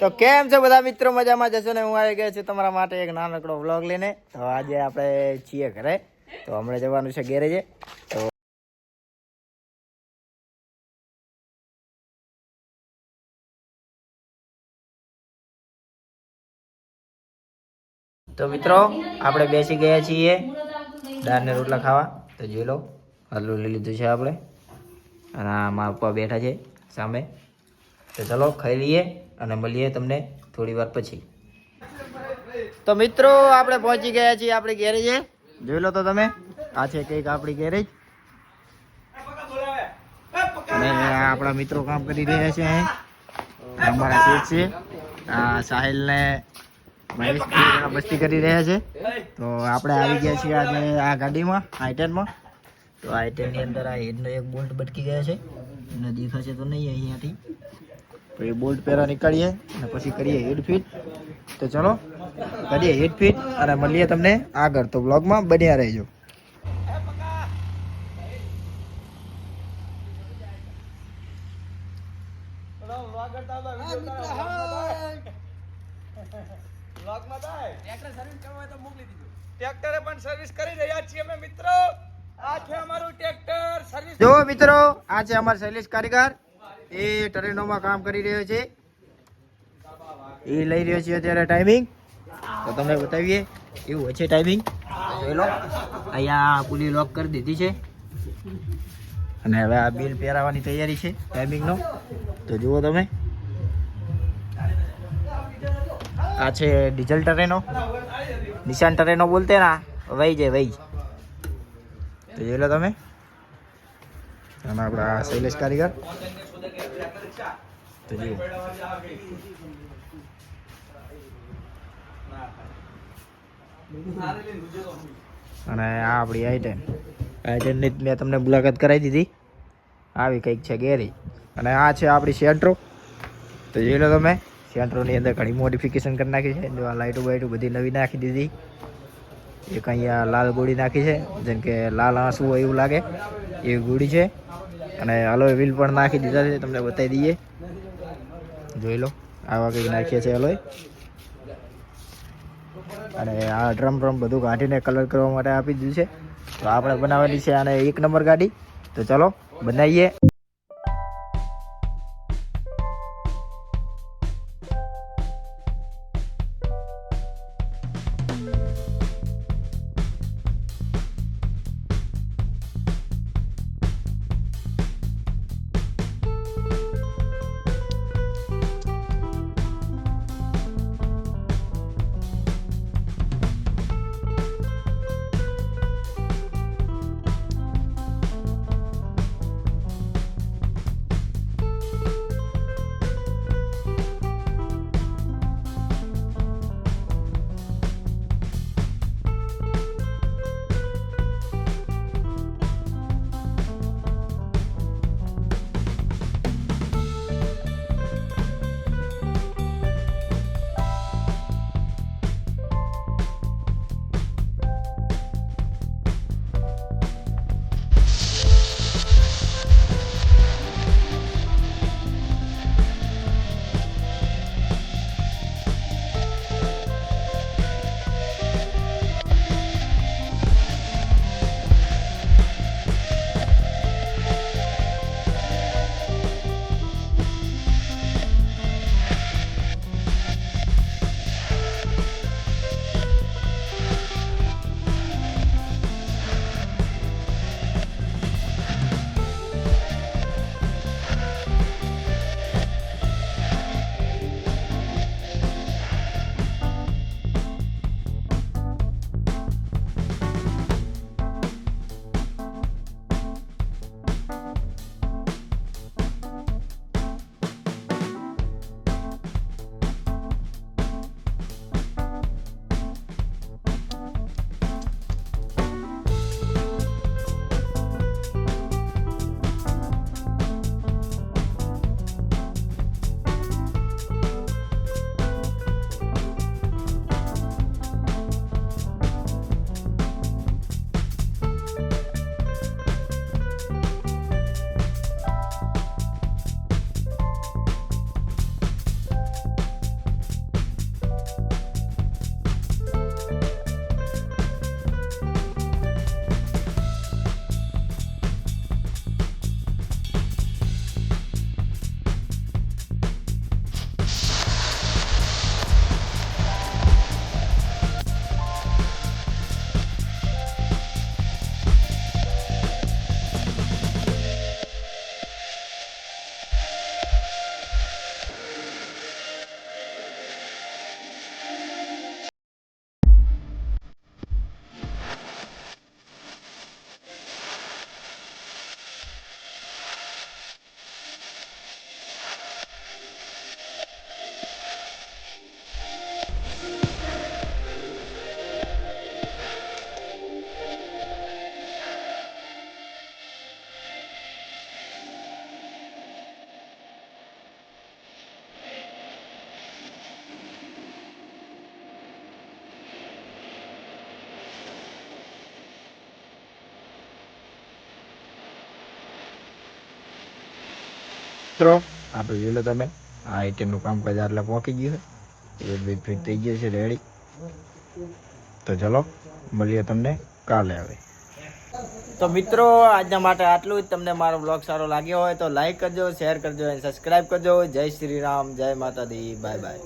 તો કેમ છે બધા મિત્રો? મજામાં જશો ને? હું આવી ગયો છું તમારા માટે એક નાનકડો વ્લોગ લઈને. તો આજે આપણે છીએ ઘરે, તો હમણાં જવાનું છે ગેરેજે. તો મિત્રો આપણે બેસી ગયા છીએ દાળને રોટલા ખાવા. તો જોઈ લો, આટલું લઈ લીધું છે આપણે, અને મારા પપ્પા બેઠા છે સામે. તો ચલો ખાઈ લઈએ અને મળીએ તમને થોડી વાર પછી. તો મિત્રો આપણે પહોંચી ગયા છીએ આપણે ગેરેજે. જોઈ લો તો તમે, આ છે કંઈક આપણી ગેરેજ, અને આપણા મિત્રો કામ કરી રહ્યા છે. અમારા શેઠ છે, આ સાહિલ ને મસ્તી કરી રહ્યા છે. તો આપણે આવી ગયા છીએ આજે આ ગાડીમાં i10માં. તો i10 ની અંદર આ હેડનો એક બોલ્ટ બટકી ગયા છે, એને દેખાશે તો નહીં અહીંયાથી. તો એ બોલ્ટ પહેલા નીકાળીએ અને પછી કરીએ હેડ ફિટ. તો ચલો કરીએ હેડ ફિટ અને મળીએ તમને આગળ. તો બ્લોગમાં બન્યા રહેજો. ટ્રેક્ટરે પણ સર્વિસ કરી રહ્યા છીએ અમે મિત્રો. આ છે અમારું ટ્રેક્ટર સર્વિસ. જો મિત્રો, આ છે અમારો શૈલેષ કારીગર. એ ટ્રેનોમાં કામ કરી રહ્યો છે. એ લઈ રહ્યો છે અત્યારે ટાઈમિંગ. તો તમને બતાવીએ એવું છે ટાઈમિંગ. જોઈ લો, અહીંયા પુલી લોક કરી દીધી છે, અને હવે આ બિલ પહેરાવાની તૈયારી છે ટાઈમિંગનો. તો જુઓ તમે, આ છે ડીઝલ ટરેનો, નિશાન ટરેનો બોલતે ના, વહી જાય વહી. તો જોઈ લો તમે, અને આપણા શૈલેષ કારીગર. તો જુઓ, અને આ આપણી i10 ની મેં તમને મુલાકાત કરાવી દીધી. આવી કંઈક છે ગેરેજ, અને આ છે આપણી સેન્ટ્રો. તો જોઈ લો તમે, સેન્ટ્રોની અંદર ઘણી મોડિફિકેશન કરી નાખી છે. જો આ લાઇટો બાઇટો બધી નવી નાખી દીધી. એક અહીંયા લાલ ગોળી નાખી છે, જેમ કે લાલ આંસુ હોય એવું લાગે એવી ગોળી છે. અને અલોય વ્હીલ પણ નાખી દીધા છે, તમને બતાવી દઈએ. જોઈ લો, આવા કંઈક નાખીએ છીએ અલોય. અને આ ડ્રમ બધું કાઢીને કલર કરવા માટે આપી દીધું છે. તો આપણે બનાવેલી છે આને 1 નંબર ગાડી. તો ચલો બનાવીએ. મિત્રો આપણે જોઈ લો તમે આ આઈટમનું કામકાજ આટલે પહોંચી ગયું છે એક બે ફિટ થઈ ગયું છે રેડી. તો ચલો મળીએ તમને કાલે. હવે તો મિત્રો આજના માટે આટલું જ. તમને મારો બ્લોગ સારો લાગ્યો હોય તો લાઈક કરજો, શેર કરજો અને સબસ્ક્રાઈબ કરજો. જય શ્રી રામ, જય માતા દી, બાય બાય.